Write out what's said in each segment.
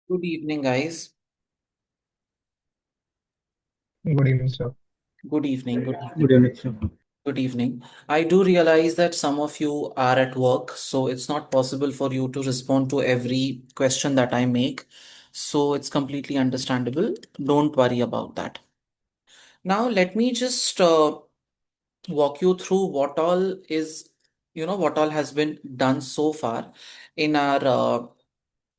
Good evening, guys. Good evening, sir. Good evening. Good Good evening. evening, sir. Good evening. I do realize that some of you are at work, so it's not possible for you to respond to every question that I make. So it's completely understandable. Don't worry about that. Now, let me just walk you through what all has been done so far in our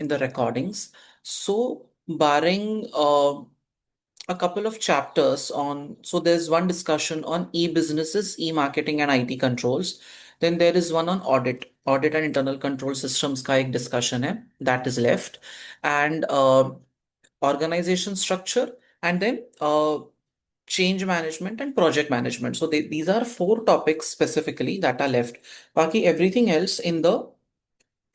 in the recordings. So, barring a couple of chapters on, so there's one discussion on e-businesses, e-marketing and IT controls. Then there is one on audit and internal control systems का एक discussion है that is left, and organization structure, and then change management and project management. So these are four topics specifically that are left. बाकी everything else in the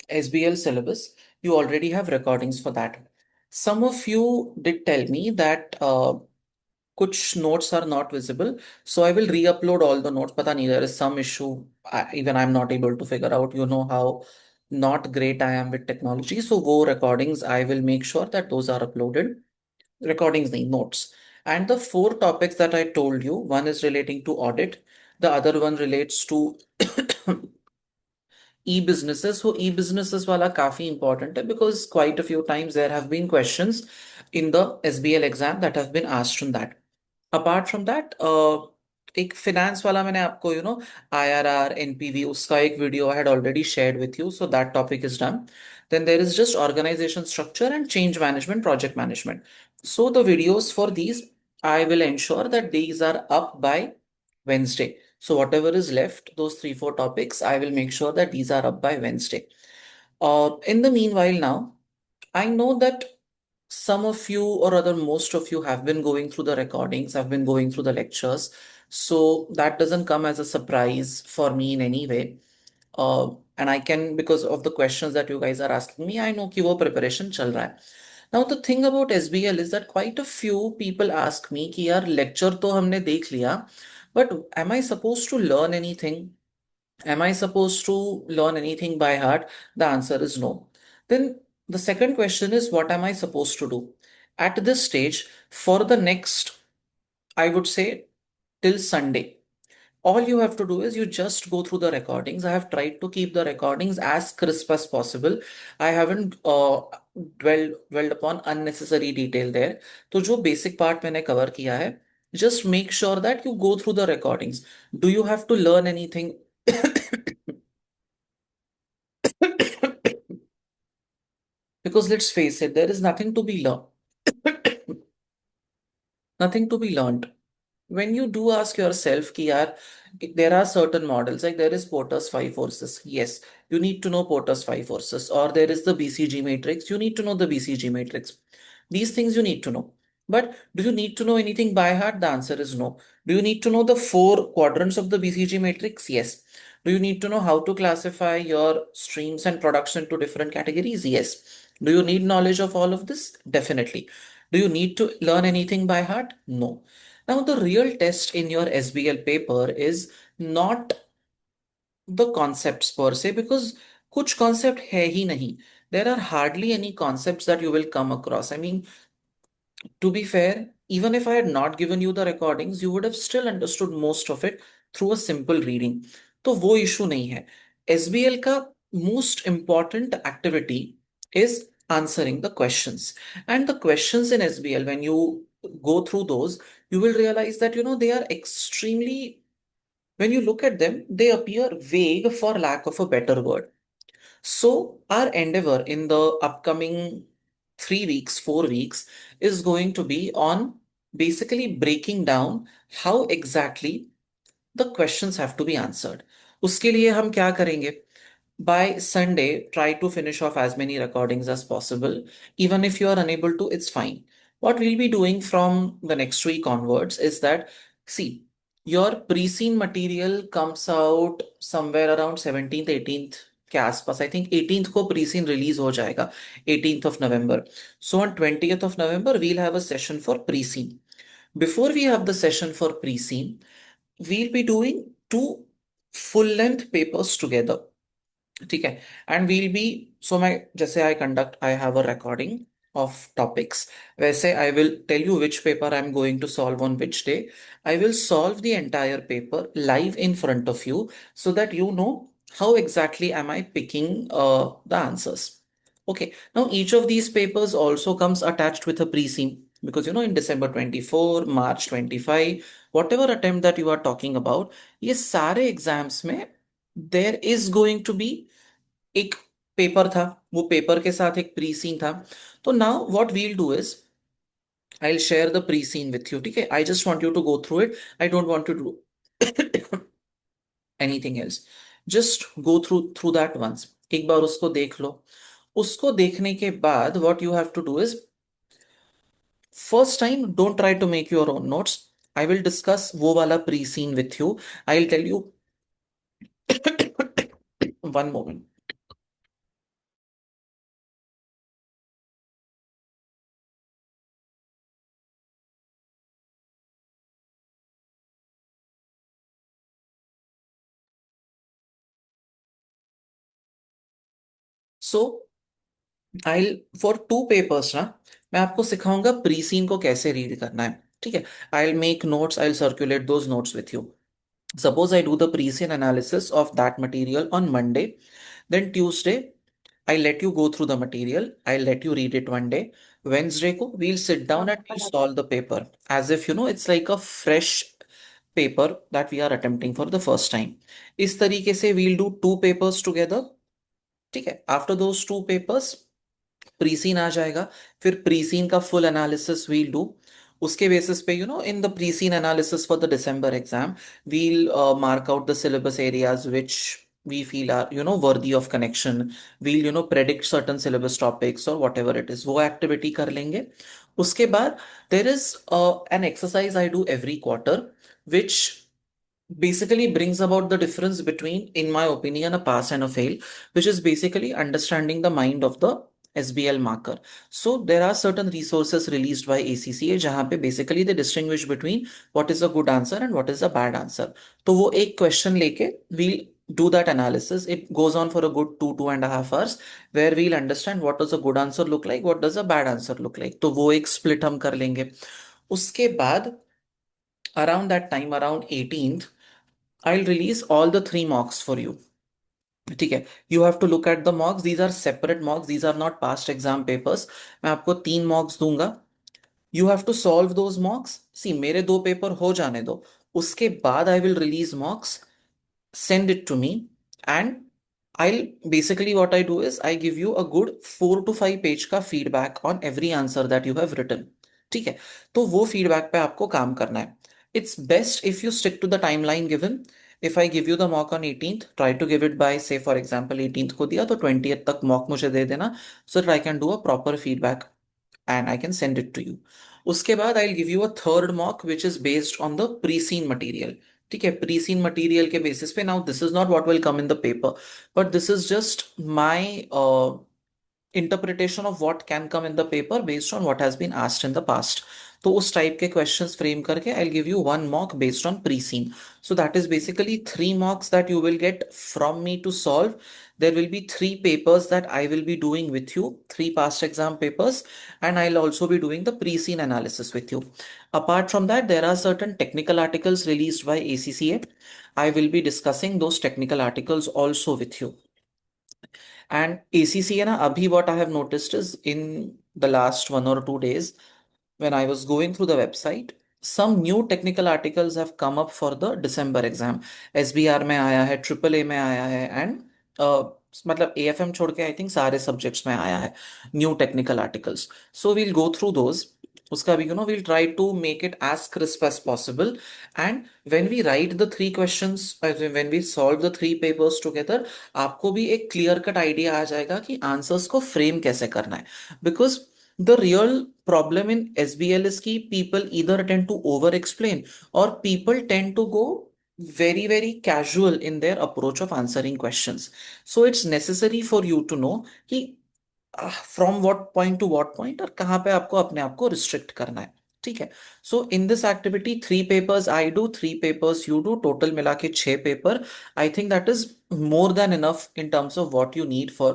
SBL syllabus, you already have recordings for that. Some of you did tell me that कुछ notes are not visible, so I will re-upload all the notes. पता नहीं, there is some issue. Even I'm not able to figure out. You know how not great I am with technology. So वो recordings I will make sure that those are uploaded. Recordings नहीं, notes. And the four topics that I told you, one is relating to audit, the other one relates to e-businesses. So e-businesses wala काफी important है because quite a few times there have been questions in the SBL exam that have been asked on that. Apart from that, एक finance वाला मैंने आपको IRR NPV उसका एक video I had already shared with you, so that topic is done. Then there is just organization structure and change management, project management. So the videos for these, I will ensure that these are up by Wednesday. So whatever is left, those three, four topics, I will make sure that these are up by Wednesday. In the meanwhile, now, I know that some of you or other most of you have been going through the recordings, have been going through the lectures. So that doesn't come as a surprise for me in any way. And I can, because of the questions that you guys are asking me, I know कि वो preparation चल रहा है. Now the thing about SBL is that quite a few people ask me कि यार lecture तो हमने देख लिया, but am I supposed to learn anything? Am I supposed to learn anything by heart? The answer is no. Then the second question is, what am I supposed to do? At this stage, for the next, I would say, till Sunday, all you have to do is you just go through the recordings. I have tried to keep the recordings as crisp as possible. I haven't dwelled upon unnecessary detail there. तो जो basic part मैंने cover किया है, just make sure that you go through the recordings. Do you have to learn anything? Because let's face it, there is nothing to be learned. Nothing to be learned. When you do ask yourself कि यार there are certain models, like there is Porter's five forces. Yes, you need to know Porter's five forces. Or there is the BCG matrix. You need to know the BCG matrix. These things you need to know. But do you need to know anything by heart? The answer is no. Do you need to know the four quadrants of the BCG matrix? Yes. Do you need to know how to classify your streams and products into different categories? Yes. Do you need knowledge of all of this? Definitely. Do you need to learn anything by heart? No. Now, the real test in your SBL paper is not the concepts per se, because कुछ concept है ही नहीं. There are hardly any concepts that you will come across. I mean, to be fair, even if I had not given you the recordings, you would have still understood most of it through a simple reading. तो वो issue नहीं है. SBL का most important activity is answering the questions. And the questions in SBL, when you go through those, you will realize that they are extremely, when you look at them, they appear vague for lack of a better word. So, our endeavor in the upcoming 3 weeks, 4 weeks is going to be on basically breaking down how exactly the questions have to be answered. उसके लिए हम क्या करेंगे? By Sunday, try to finish off as many recordings as possible. Even if you are unable to, it's fine. What we'll be doing from the next week onwards is that, see, your pre-scene material comes out somewhere around 17th, 18th के आसपास. I think 18th को pre-scene release हो जाएगा, 18th of November. So on 20th of November, we'll have a session for pre-scene. Before we have the session for pre-scene, we'll be doing two full-length papers together. ठीक है. And we'll be, so my जैसे I conduct, I have a recording of topics. वैसे I will tell you which paper I'm going to solve on which day. I will solve the entire paper live in front of you so that you know how exactly am I picking the answers. Okay, now each of these papers also comes attached with a pre-scene because in December 24, March 25, whatever attempt that you are talking about, ये सारे exams में there is going to be एक paper था, वो paper के साथ एक pre seen था. तो now what we'll do is I will share the pre seen with you. ठीक है, I just want you to go through it. I don't want to do anything else. Just go through through that once. एक बार उसको देख लो. उसको देखने के बाद what you have to do is, first time don't try to make your own notes. I will discuss वो वाला pre seen with you. I will tell you. One moment. So I for two papers ना, मैं आपको सिखाऊंगा pre scene को कैसे read करना है. ठीक है, I will make notes, I will circulate those notes with you. Suppose I do the pre seen analysis of that material on Monday, then Tuesday I let you go through the material. I'll let you read it one day. Wednesday ko we'll sit down and we'll solve the paper as if it's like a fresh paper that we are attempting for the first time. इस तरीके से we'll do two papers together. ठीक है, after those two papers preseen आ जाएगा. फिर preseen का full analysis we'll do. उसके बेसिस पे in the preseen analysis for the December exam we'll mark out the syllabus areas which we feel are worthy of connection. We'll predict certain syllabus topics or whatever it is, वो activity कर लेंगे. उसके बाद there is an exercise I do every quarter which basically brings about the difference between, in my opinion, a pass and a fail, which is basically understanding the mind of the SBL marker. So there are certain resources released by ACCA जहाँ पे basically they distinguish between what is a good answer and what is a bad answer. तो वो एक question लेके we'll do that analysis. It goes on for a good 2.5 hours where we'll understand what does a good answer look like, what does a bad answer look like. तो वो एक split हम कर लेंगे. उसके बाद around that time, around 18th, I'll release all the three mocks for you. ठीक है, you have to look at the mocks. These are separate mocks, these are not past exam papers. मैं आपको तीन मॉक्स दूंगा. You have to solve those mocks. See, मेरे दो paper हो जाने दो, उसके बाद I will release mocks. Send it to me, and I'll basically what I do is I give you a good 4 to 5 page का feedback on every answer that you have written. ठीक है, तो वो feedback पे आपको काम करना है. It's best if you stick to the timeline given. If I give you the mock on 18th, try to give it by, say for example 18th को दिया तो 20th तक mock मुझे दे देना, so that I can do a proper feedback and I can send it to you. उसके बाद I'll give you a third mock which is based on the pre-seen material. ठीक है, pre-seen material के basis पे. Now this is not what will come in the paper, but this is just my interpretation of what can come in the paper based on what has been asked in the past. तो उस type के questions frame करके I'll give you one mock based on pre-seen. So that is basically three mocks that you will get from me to solve. There will be three papers that I will be doing with you, three past exam papers, and I'll also be doing the pre-seen analysis with you. Apart from that, there are certain technical articles released by ACCA. I will be discussing those technical articles also with you. And ACCA na abhi what I have noticed is in the last 1 or 2 days when I was going through the website, some new technical articles have come up for the December exam. SBR में आया है, triple A में आया है, and मतलब AFM छोड़ के I think सारे सब्जेक्ट्स में आया है new technical articles. So we'll go through those. उसका भी we'll try to make it as crisp as possible. And when we write the three questions, when we solve the three papers together, आपको भी एक clear cut idea आ जाएगा कि answers को frame कैसे करना है. Because the real problem in SBL is कि people either tend to over explain or people tend to go very very casual in their approach of answering questions. So it's necessary for you to know कि from what point to what point और कहाँ पे आपको अपने आप को restrict करना है. ठीक है, so in this activity three papers I do, three papers you do, total मिला के 6 paper. I think that is more than enough in terms of what you need for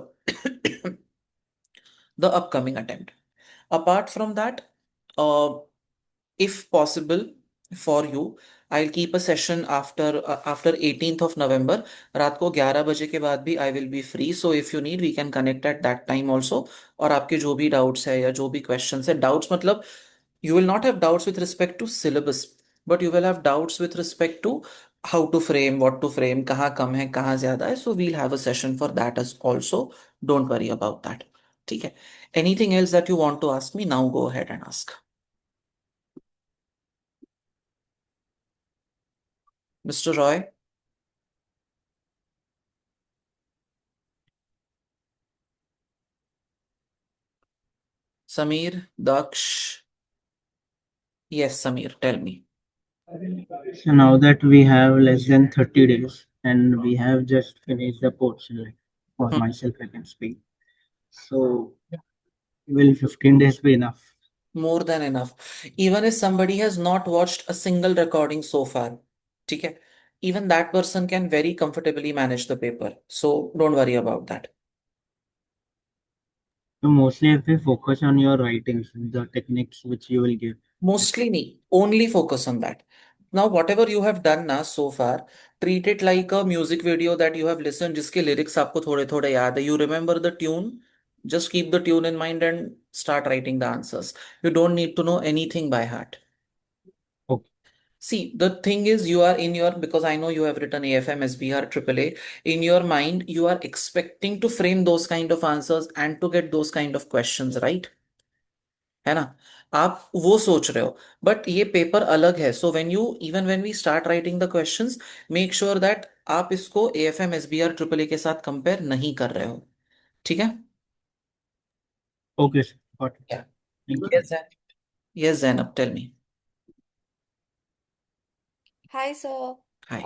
the upcoming attempt. Apart from that, uh, if possible for you, I'll keep a session after 18th of November. रात को 11 बजे के बाद भी I will be free. So if you need, we can connect at that time also. और आपके जो भी doubts है या जो भी questions है, doubts मतलब you will not have doubts with respect to syllabus, but you will have doubts with respect to how to frame, what to frame, कहाँ कम है, कहाँ ज्यादा है. So we'll have a session for that as also. Don't worry about that. ठीक है. Anything else that you want to ask me? Now go ahead and ask. Mr. Roy, Samir, Daksh. Yes, Samir, tell me. So now that we have less than 30 days and we have just finished the portion, like for Hmm. myself, I can speak. So will 15 days be enough? More than enough. Even if somebody has not watched a single recording so far, ठीक है? Even that person can very comfortably manage the paper. So don't worry about that. So mostly if we focus on your writings, the techniques which you will give. Mostly me. Only focus on that. Now, whatever you have done now so far, treat it like a music video that you have listened, जिसके lyrics आपको थोड़े थोड़े याद है. You remember the tune. Just keep the tune in mind and start writing the answers. You don't need to know anything by heart. Okay. See, the thing is, you are in your, because I know you have written AFM, SBR, AAA, in your mind, you are expecting to frame those kind of answers and to get those kind of questions, right? है ना? आप वो सोच रहे हो, but ये paper अलग है. So when you even when we start writing the questions, make sure that आप इसको एएफएम एसबीआर ट्रिपल ए के साथ कंपेयर नहीं कर रहे हो. ठीक है? Okay, sir. Got it. Yeah. Thank you. Yes, yes, Zainab, tell me. Hi, sir. Hi.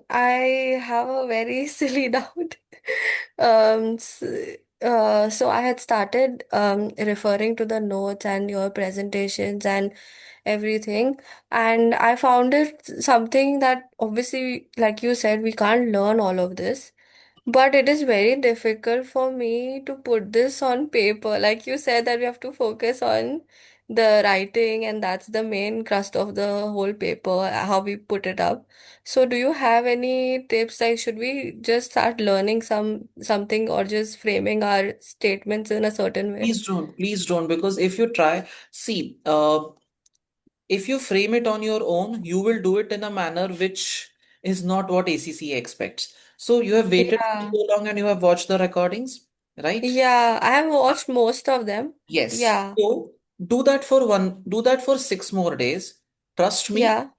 I have a very silly doubt. So I had started referring to the notes and your presentations and everything, and I found it something that obviously, like you said, we can't learn all of this. But it is very difficult for me to put this on paper. Like you said, that we have to focus on the writing, and that's the main crust of the whole paper, how we put it up. So, do you have any tips? Like, should we just start learning something or just framing our statements in a certain way? Please don't, because if you try, see, if you frame it on your own, you will do it in a manner which is not what ACCA expects. So you have waited for Yeah. so long and you have watched the recordings, right? Yeah, I have watched most of them. Yes. Yeah. So do that for 6 more days. Trust me, Yeah.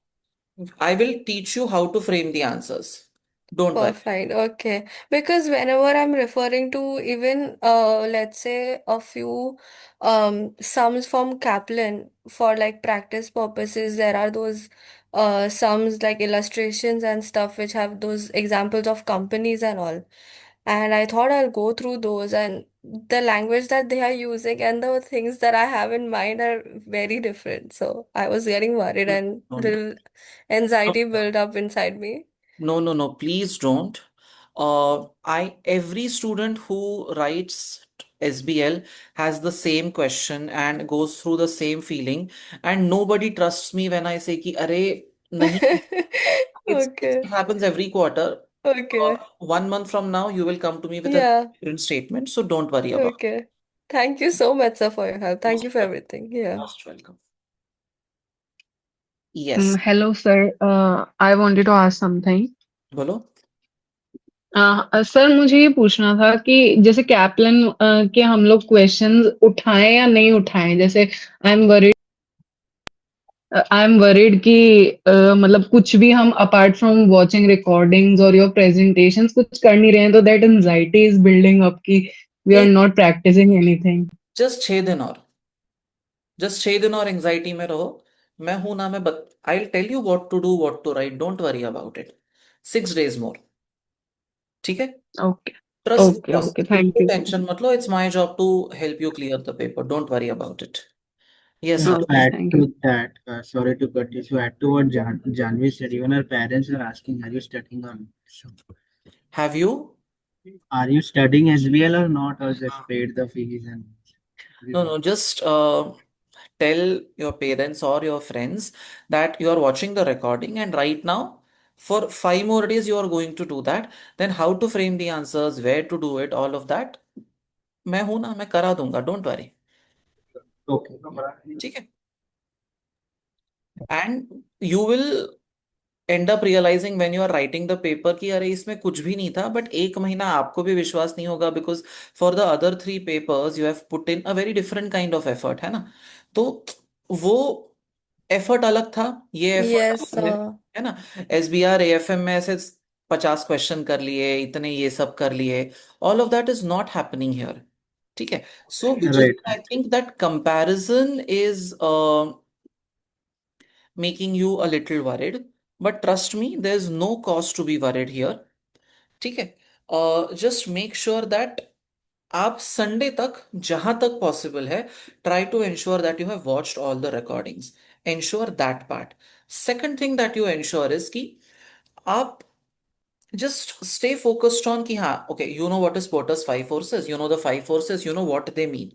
I will teach you how to frame the answers. Don't worry. Perfect. Okay. Because whenever I'm referring to even let's say a few sums from Kaplan for like practice purposes, there are those sums like illustrations and stuff which have those examples of companies and all. And I thought I'll go through those, and the language that they are using and the things that I have in mind are very different. So I was getting worried and Don't. little anxiety built up inside me. No, no, no, please don't. Every student who writes SBL has the same question and goes through the same feeling, and nobody trusts me when I say कि अरे नहीं. It Okay. happens every quarter. Okay. 1 month from now, you will come to me with a Yeah. different statement, so don't worry about it. Okay. Thank you so much, sir, for your help. Thank Most you for welcome. everything. Yeah. Most welcome. Yes. Hello, sir. I wanted to ask something. बोलो. Sir मुझे ये पूछना था कि जैसे Kaplan के हम लोग क्वेश्चंस उठाएं या नहीं उठाएं, जैसे आई एम वरीड कि मतलब कुछ भी हम अपार्ट फ्रॉम वाचिंग रिकॉर्डिंग्स और योर प्रेजेंटेशंस कुछ कर नहीं रहे हैं, तो that anxiety is building up कि वी आर एक नॉट प्रैक्टिसिंग एनीथिंग. जस्ट 6 दिन और, जस्ट 6 दिन और एंजाइटी में रहो. मैं हूं ना, मैं I tell you what to do, what to write. Don't worry about it. 6 days मोर. ठीक है? Okay. Trust the okay. Okay. Process. Thank बिल्कुल यू सर. टेंशन मत लो. It's my job to help you clear the paper. Don't worry about it. Yes To okay. Daksh. add thank you. to that, sorry to cut you. To add to what Janvi said, even our parents are asking, "Are you studying or not?" So, Have you? are you studying SBL or not, or just paid the fees and? No, no, just tell your parents or your friends that you are watching the recording, and right now, for 5 more days, you are going to do that. Then, how to frame the answers, where to do it, all of that, मैं हूं ना, मैं करा दूंगा, don't worry. Okay. ठीक है. And you will end up realizing when you are writing the paper कि अरे इसमें कुछ भी नहीं था, बट एक महीना आपको भी विश्वास नहीं होगा, because for the other 3 papers you have put in a very different kind of effort, है ना. तो वो एफर्ट अलग था, ये एफर्ट Yes, अलग है ना. SBR AFM में ऐसे 50 क्वेश्चन कर लिए, इतने ये सब कर लिए, all of that is not happening here. ठीक है. So which is Right. I think that comparison is making you a little worried. But trust me, there's no cause to be worried here. ठीक है. Just make sure that आप Sunday तक जहां तक possible है, try to ensure that you have watched all the recordings. Ensure that part. Second thing that you ensure is कि आप just stay focused on कि हाँ, okay, you know what is Porter's 5 forces, you know the 5 forces, you know what they mean.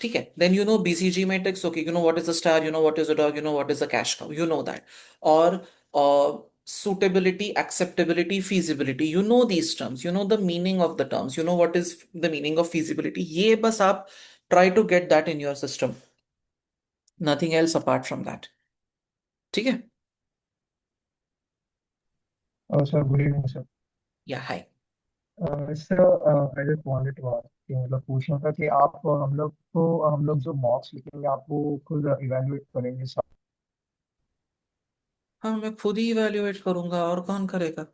ठीक है. Then you know BCG matrix, okay, you know what is a star, you know what is a dog, you know what is a cash cow, you know that. Or suitability, acceptability, feasibility, you know these terms, you know the meaning of the terms, you know what is the meaning of feasibility. ये बस आप try to get that in your system. Nothing else apart from that. ठीक है. Sir, good evening, sir. Yeah, hi. Sir, I just wanted to ask कि मतलब पूछना था कि आप हम लोग जो मॉक्स लिखेंगे आप वो खुद इवेलुएट करेंगे साथ हाँ, मैं खुद ही इवेल्युएट करूंगा, और कौन करेगा.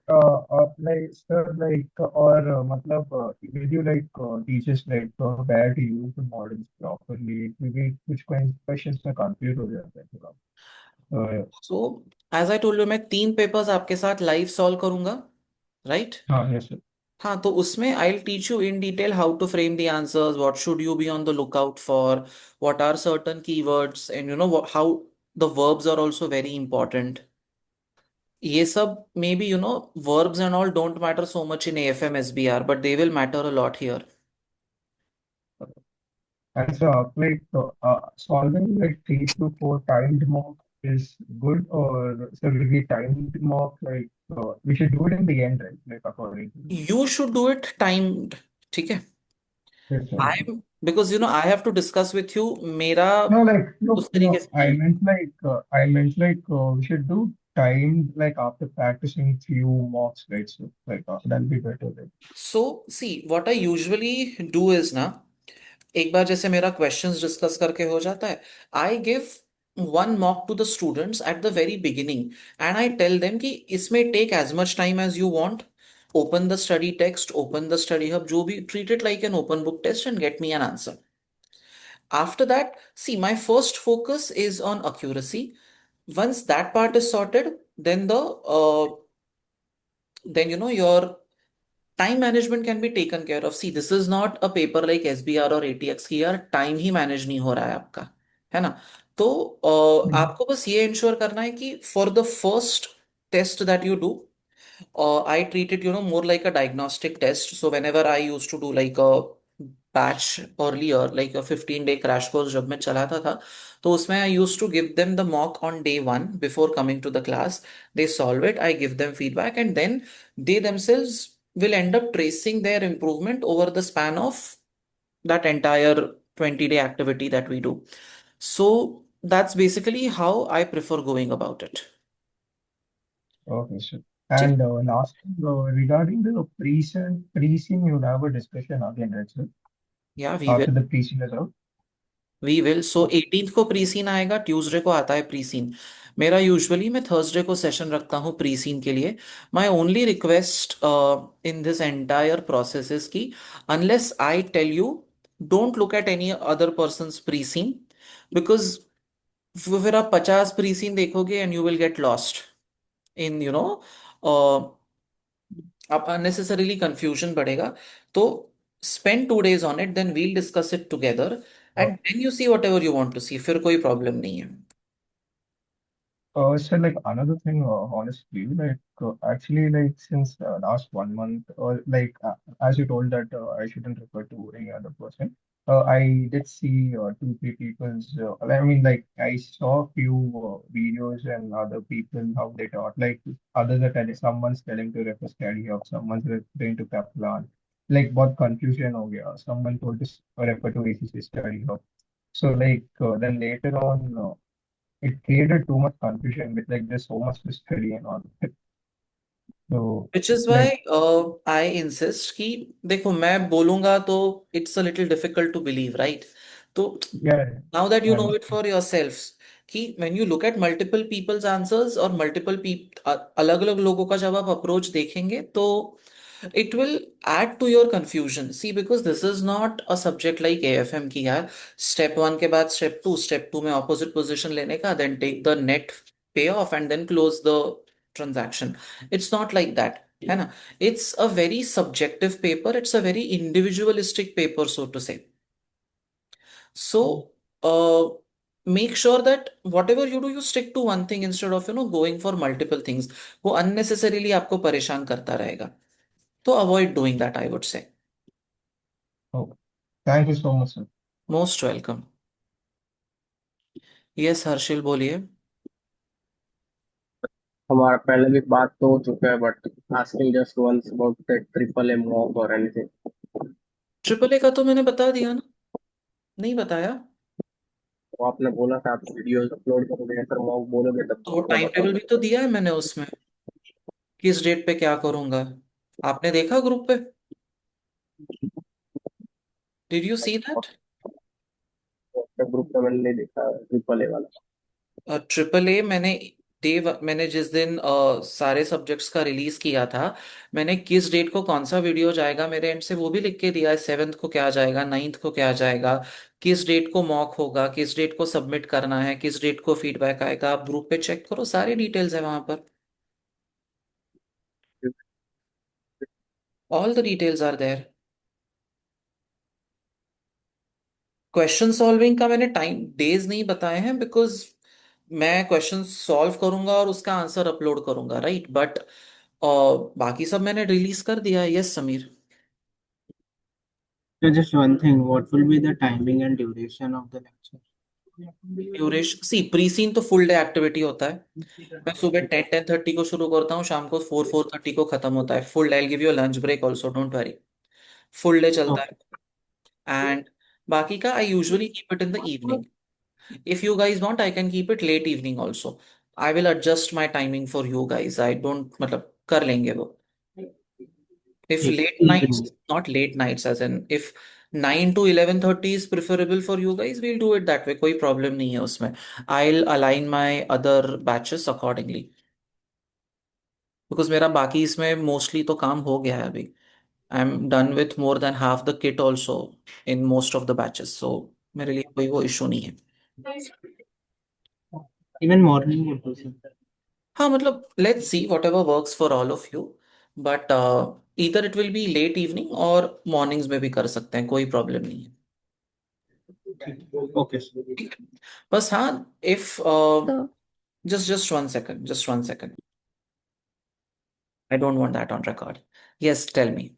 लाइक सर लाइक और मतलब will you like teachers like where to use the models properly क्योंकि कुछ क्वेश्चंस में कंफ्यूज हो जाता है थोड़ा. So as I told you, मैं 3 पेपर्स आपके साथ लाइव सॉल्व करूंगा, राइट. हाँ यस सर. हाँ, तो उसमें I will teach you in detail how to frame the answers, what should you be on the lookout for, what are certain keywords, and you know how the verbs are also very important. ये सब may be verbs and all don't matter so much in AFM SBR, but they will matter a lot here. And so, like, solving like 3 to 4 timed mock is good, or so will be timed mock, like, we should do it in the end, right? Like, according to you. You should do it timed. ठीक है. Yes, sir. I'm because I have to discuss with you. मेरा No, like, no, उस तरीके no, से नहीं है. I meant like, we should do timed, like, after practicing few mocks, right? So, like, that'll be better, right? So see, what I usually do is ना, एक बार जैसे मेरा क्वेश्चंस डिस्कस करके हो जाता है, I give one mock to the students at the very beginning, and I tell them कि इसमें take as much time as you want, open the study text, open the study hub, जो भी, treat it like an open book test and get me an answer. After that, see, my first focus is on accuracy. Once that part is sorted, then your time management can be taken care of. See, this is not a paper like SBR or ATX की यार time ही manage नहीं हो रहा है आपका, है ना. तो Mhm. आपको बस ये इंश्योर करना है कि for the first test that you do, I treat it, more like a diagnostic test. So whenever I used to do like a batch earlier, like a 15-day crash course जब मैं चलाता था, तो उसमें I used to give them the mock on day one before coming to the class. They solve it, I give them feedback, and then they themselves will end up tracing their improvement over the span of that entire 20-day activity that we do. So that's basically how I prefer going about it. Okay, sir. ठीक. And last, regarding the pre-scene, you'll have a discussion again, right, sir? Yeah, we will. After the pre-scene is out. We will. So 18th को preseen आएगा, Tuesday को आता है preseen. मेरा usually मैं Thursday को session रखता हूँ प्री सीन के लिए. My only request in this entire process is की unless I tell you, don't look at any other person preseen, because फिर आप 50 प्री सीन देखोगे and you will get lost in आप unnecessarily confusion बढ़ेगा. तो spend 2 days on it, then we'll discuss it together, and then you see whatever you want to see. फिर कोई problem नहीं है. So like another thing, honestly, like actually, like since last 1 month, or like as you told that I shouldn't refer to any other person. I did see two, three people's. I mean, like I saw a few videos and other people how they taught. Like others are telling, someone's telling to refer study of, someone's referring to Kaplan. Like what confusion हो गया. Someone told to refer to ACC study of. So like then later on, it created too much confusion with like there's so much to study and all. So Which is like why I insist कि देखो मैं बोलूंगा तो it's a little difficult to believe, right? तो yeah, now that you I know it understand. for yourselves कि when you look at multiple people's answers और multiple अलग अलग लोगों का जब आप अप्रोच देखेंगे तो it will add to your confusion. See, because this is not a subject like AFM की यार step 1 के बाद step 2 में opposite position लेने का, then take the net payoff and then close the transaction. It's not like that, है ना? It's a very subjective paper. It's a very individualistic paper, so to say. So, make sure that whatever you do, you stick to one thing instead of, going for multiple things. वो unnecessarily आपको परेशान करता रहेगा. तो avoid doing that, I would say. Oh, thank you so much, sir. Most welcome. Yes, Harshil, बोलिए. हमारा पहले भी बात तो हो चुका है, but asking just once about the triple A mock और एनीथिंग। ट्रिपल ए का तो मैंने बता दिया ना, नहीं बताया? तो आपने बोला था आप वीडियोस अपलोड करोगे या फिर मॉक बोलोगे तब तो मैं टाइम टेबल बताऊंगा। भी तो दिया है मैंने उसमें, किस डेट पे क्या करूंगा. आपने देखा ग्रुप पे? Did you see that? Group में मैंने नहीं देखा ट्रिपल ए वाला। ट्रिपल ए मैंने जिस दिन सारे सब्जेक्ट्स का रिलीज किया था, मैंने किस डेट को कौन सा वीडियो जाएगा मेरे एंड से वो भी लिख के दिया है. 7th को क्या जाएगा, 9th को क्या जाएगा, किस डेट को मॉक होगा, किस डेट को सबमिट करना है, किस डेट को फीडबैक आएगा. आप ग्रुप पे चेक करो, सारे डिटेल्स है वहां पर. All the details are there. Question solving का मैंने टाइम डेज नहीं बताए हैं बिकॉज मैं क्वेश्चन सॉल्व करूंगा और उसका आंसर अपलोड करूंगा, राइट? बट बाकी सब मैंने रिलीज कर दिया है. Yes Sameer. So just one thing, what will be the timing and duration of the lecture? Duration see pre seen तो फुल डे एक्टिविटी होता है. मैं सुबह 10:30 को शुरू करता हूँ, शाम को 4:30 को खत्म होता है. Full day. I give you lunch break also, don't worry. Full day चलता है. Okay. एंड बाकी का I usually keep it in the evening. If you guys want, I can keep it late evening also. I will adjust my timing for you guys. I don't मतलब कर लेंगे वो. If ठीक late evening. nights, not late nights, as in if 9 to 11:30 is preferable for you guys, we'll do it that way. कोई problem नहीं है उसमें. I'll align my other batches accordingly. Because मेरा बाकी इसमें mostly तो काम हो गया है अभी. I'm done with more than half the kit also in most of the batches. So मेरे लिए कोई वो issue नहीं है. Even morning would do, sir. हाँ मतलब let's see whatever works for all of you. But इधर it will be late evening और मॉर्निंग्स में भी कर सकते हैं, कोई प्रॉब्लम नहीं है. Okay, sir. ठीक है. बस हाँ, if So, just just one second. I don't want that on record. Yes tell me.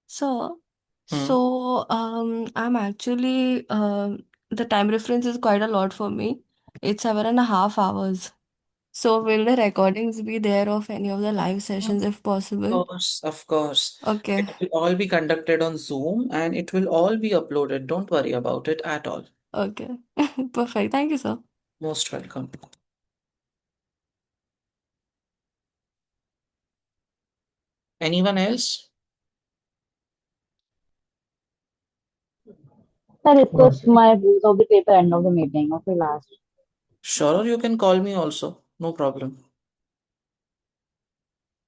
so, hmm. I'm actually, the time reference is quite a lot for me. It's 7.5 hours. So, will the recordings be there of any of the live sessions if possible? Of course. Okay, It will all be conducted on Zoom and it will all be uploaded. Don't worry about it at all. okay. Perfect. Thank you, sir. Most welcome. Anyone else? I Oh, discussed my views of the paper end of the meeting. Okay, last. Sure, you can call me also. No problem.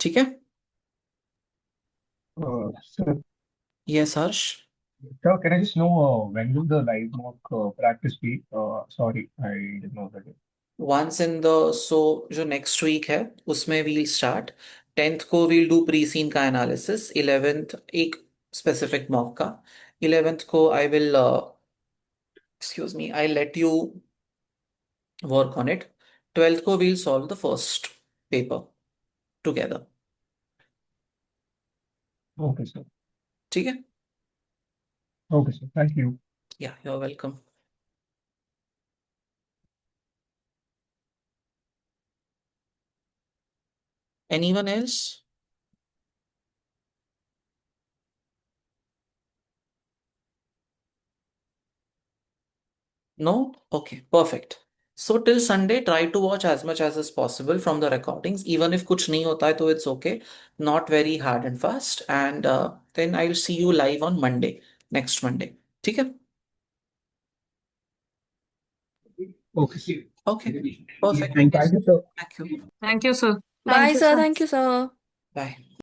ठीक है. sir, Yes, Harsh. sir, can I just know when will the live mock practice be? Sorry, I didn't know that. Once in the so जो next week है उसमें we'll start. 10th को we'll do pre-scene का analysis. 11th एक specific mock का. 11th को I will excuse me, I let you work on it. 12th को we'll solve the first paper together. Okay, sir. ठीक है. Okay, sir. Thank you. Yeah, you're welcome. Anyone else? No? Okay, perfect. So till Sunday, try to watch as much as is possible from the recordings. Even if kuch nahi hota hai, to it's okay. Not very hard and fast. And then I'll see you live on Monday, next Monday. ठीक है? Okay. Okay, perfect. Thank you. Thank you, sir. Thank you. Thank you, sir. Bye, sir. Thank you, sir. Bye.